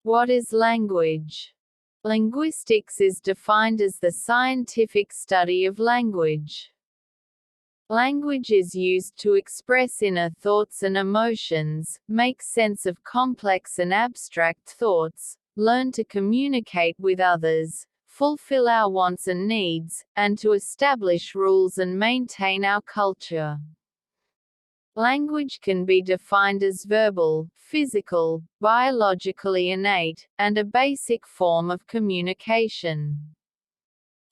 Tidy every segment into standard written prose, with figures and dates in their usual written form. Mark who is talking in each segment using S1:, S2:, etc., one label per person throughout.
S1: What is language? Linguistics is defined as the scientific study of language. Language is used to express inner thoughts and emotions, make sense of complex and abstract thoughts, learn to communicate with others, fulfill our wants and needs, and to establish rules and maintain our culture. Language can be defined as verbal, physical, biologically innate, and a basic form of communication.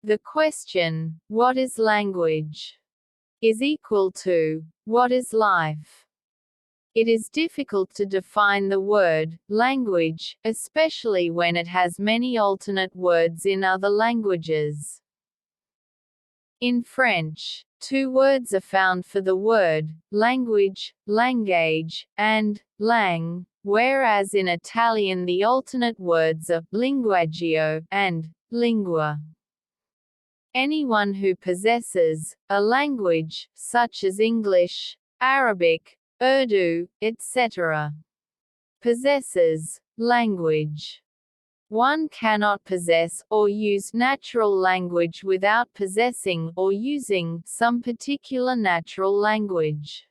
S1: The question, what is language, is equal to, what is life? It is difficult to define the word, language, especially when it has many alternate words in other languages. In French, two words are found for the word, language, langage, and langue, whereas in Italian the alternate words are linguaggio and lingua. Anyone who possesses a language, such as English, Arabic, Urdu, etc., possesses language. One cannot possess or use natural language without possessing or using some particular natural language.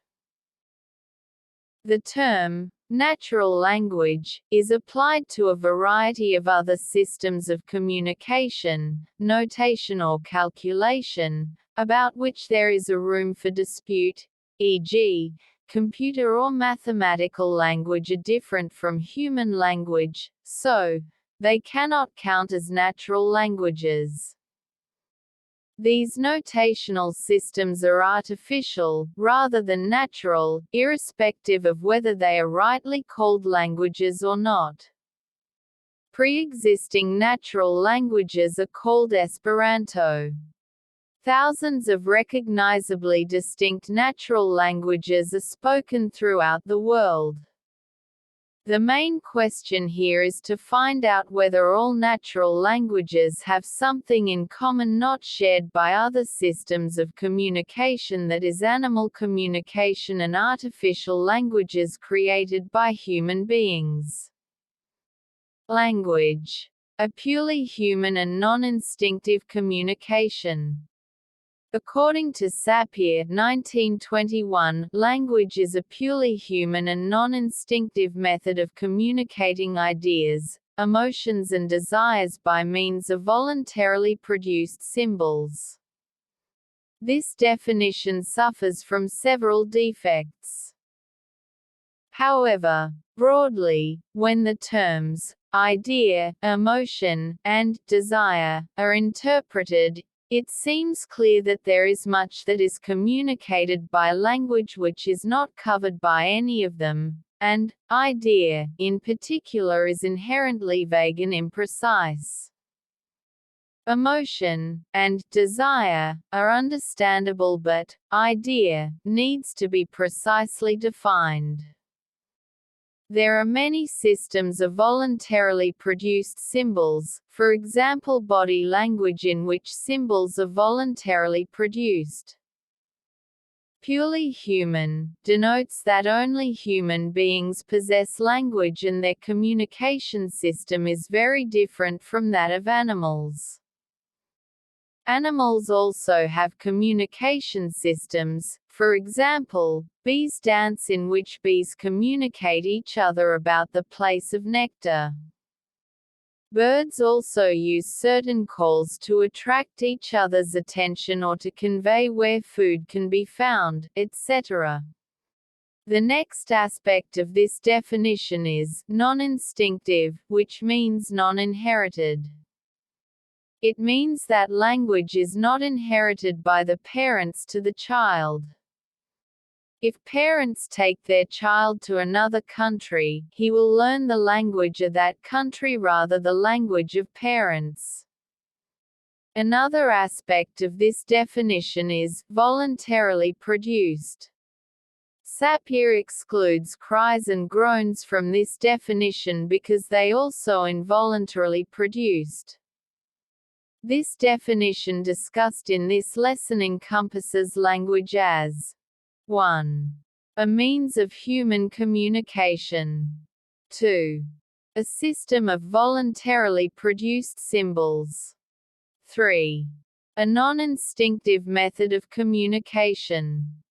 S1: The term natural language is applied to a variety of other systems of communication, notation or calculation, about which there is a room for dispute, e.g., computer or mathematical language are different from human language, so they cannot count as natural languages. These notational systems are artificial, rather than natural, irrespective of whether they are rightly called languages or not. Pre-existing natural languages are called Esperanto. Thousands of recognizably distinct natural languages are spoken throughout the world. The main question here is to find out whether all natural languages have something in common not shared by other systems of communication, that is, animal communication and artificial languages created by human beings. Language. A purely human and non-instinctive communication. According to Sapir 1921, language is a purely human and non-instinctive method of communicating ideas, emotions and desires by means of voluntarily produced symbols. This definition suffers from several defects. However, broadly, when the terms idea, emotion, and desire are interpreted, it seems clear that there is much that is communicated by language which is not covered by any of them, and idea, in particular, is inherently vague and imprecise. Emotion and desire are understandable, but idea needs to be precisely defined. There are many systems of voluntarily produced symbols, for example body language, in which symbols are voluntarily produced. Purely human denotes that only human beings possess language, and their communication system is very different from that of animals. Animals also have communication systems, for example, bees dance, in which bees communicate each other about the place of nectar. Birds also use certain calls to attract each other's attention or to convey where food can be found, etc. The next aspect of this definition is non-instinctive, which means non-inherited. It means that language is not inherited by the parents to the child. If parents take their child to another country, he will learn the language of that country rather than the language of parents. Another aspect of this definition is voluntarily produced. Sapir excludes cries and groans from this definition because they also involuntarily produced. This definition discussed in this lesson encompasses language as 1. A means of human communication. 2. A system of voluntarily produced symbols. 3. A non-instinctive method of communication.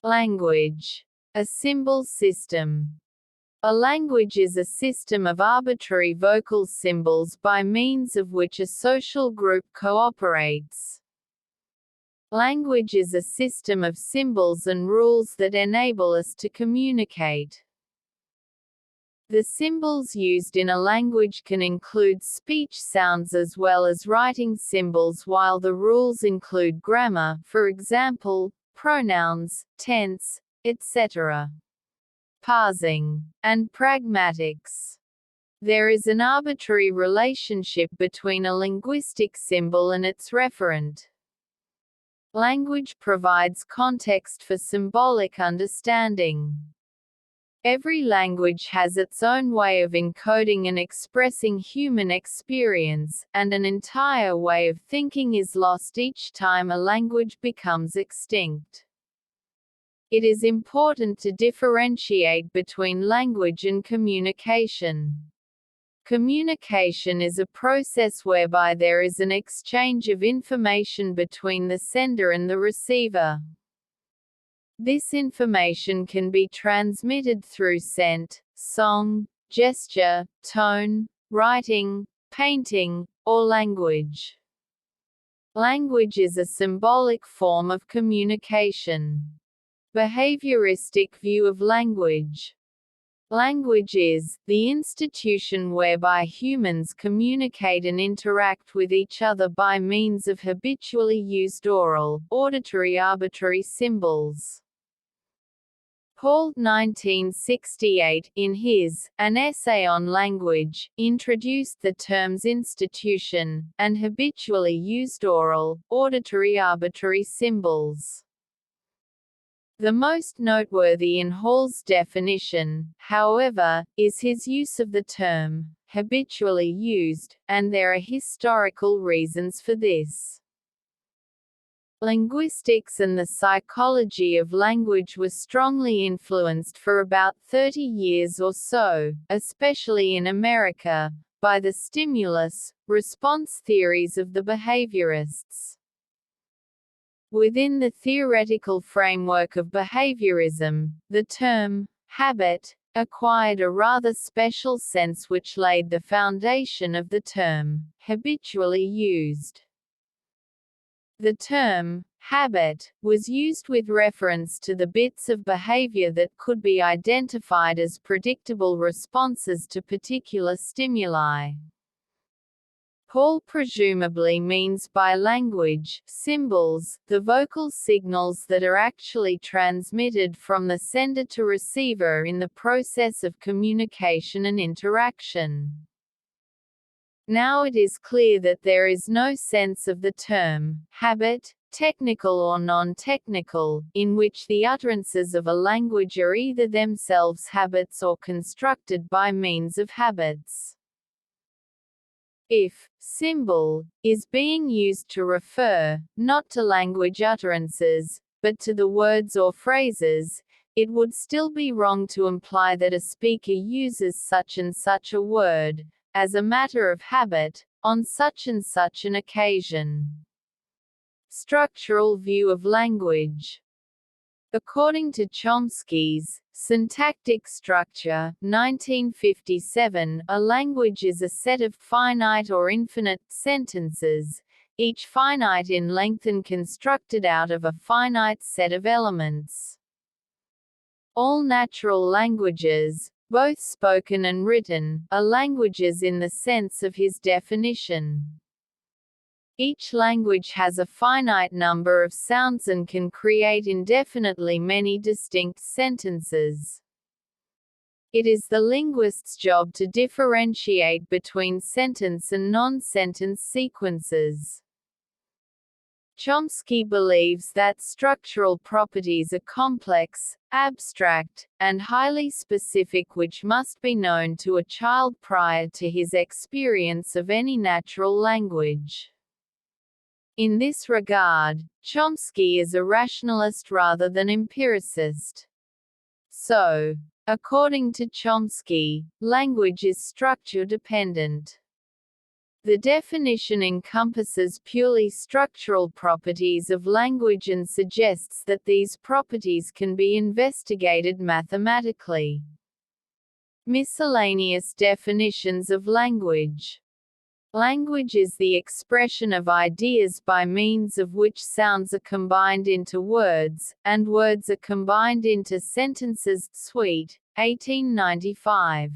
S1: Language. A symbol system. A language is a system of arbitrary vocal symbols by means of which a social group cooperates. Language is a system of symbols and rules that enable us to communicate. The symbols used in a language can include speech sounds as well as writing symbols, while the rules include grammar, for example, pronouns, tense, etc. Parsing and pragmatics. There is an arbitrary relationship between a linguistic symbol and its referent. Language provides context for symbolic understanding. Every language has its own way of encoding and expressing human experience, and an entire way of thinking is lost each time a language becomes extinct. It is important to differentiate between language and communication. Communication is a process whereby there is an exchange of information between the sender and the receiver. This information can be transmitted through scent, song, gesture, tone, writing, painting, or language. Language is a symbolic form of communication. Behavioristic view of language. Language is the institution whereby humans communicate and interact with each other by means of habitually used oral, auditory arbitrary symbols. Paul, 1968, in his An Essay on Language, introduced the terms institution, and habitually used oral, auditory arbitrary symbols. The most noteworthy in Hall's definition, however, is his use of the term, habitually used, and there are historical reasons for this. Linguistics and the psychology of language were strongly influenced for about 30 years or so, especially in America, by the stimulus-response theories of the behaviorists. Within the theoretical framework of behaviorism, the term habit acquired a rather special sense which laid the foundation of the term habitually used. The term habit was used with reference to the bits of behavior that could be identified as predictable responses to particular stimuli. Hall presumably means by language symbols the vocal signals that are actually transmitted from the sender to receiver in the process of communication and interaction. Now it is clear that there is no sense of the term habit, technical or non-technical, in which the utterances of a language are either themselves habits or constructed by means of habits. If symbol is being used to refer, not to language utterances, but to the words or phrases, it would still be wrong to imply that a speaker uses such and such a word, as a matter of habit, on such and such an occasion. Structural view of language. According to Chomsky's Syntactic Structure, 1957, a language is a set of finite or infinite sentences, each finite in length and constructed out of a finite set of elements. All natural languages, both spoken and written, are languages in the sense of his definition. Each language has a finite number of sounds and can create indefinitely many distinct sentences. It is the linguist's job to differentiate between sentence and non-sentence sequences. Chomsky believes that structural properties are complex, abstract, and highly specific, which must be known to a child prior to his experience of any natural language. In this regard, Chomsky is a rationalist rather than empiricist. So, According to Chomsky, language is structure-dependent. The definition encompasses purely structural properties of language and suggests that these properties can be investigated mathematically. Miscellaneous definitions of language. Language is the expression of ideas by means of which sounds are combined into words, and words are combined into sentences. Sweet, 1895.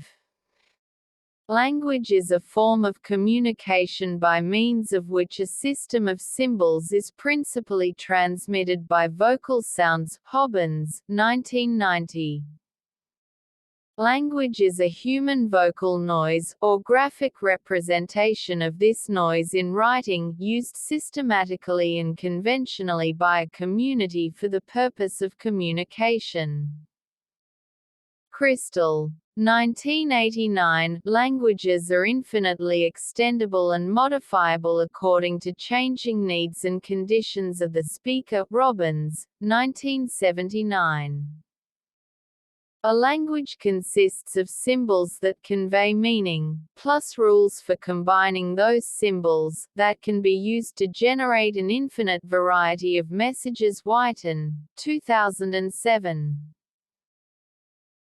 S1: Language is a form of communication by means of which a system of symbols is principally transmitted by vocal sounds. Hobbins, 1990. Language is a human vocal noise, or graphic representation of this noise in writing, used systematically and conventionally by a community for the purpose of communication. Crystal, 1989. Languages are infinitely extendable and modifiable according to changing needs and conditions of the speaker. Robbins, 1979. A language consists of symbols that convey meaning, plus rules for combining those symbols, that can be used to generate an infinite variety of messages. Whiten, 2007.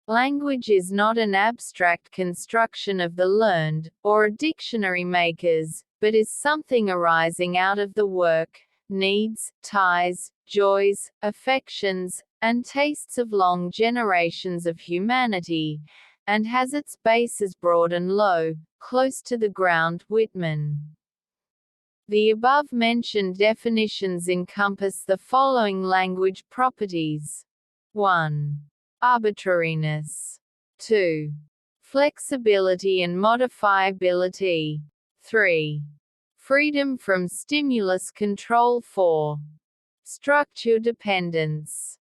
S1: Language is not an abstract construction of the learned, or a dictionary maker's, but is something arising out of the work, needs, ties, joys, affections, and tastes of long generations of humanity, and has its bases broad and low, close to the ground. Whitman. The above-mentioned definitions encompass the following language properties. 1. Arbitrariness. 2. Flexibility and modifiability. 3. Freedom from stimulus control. 4. Structure dependence.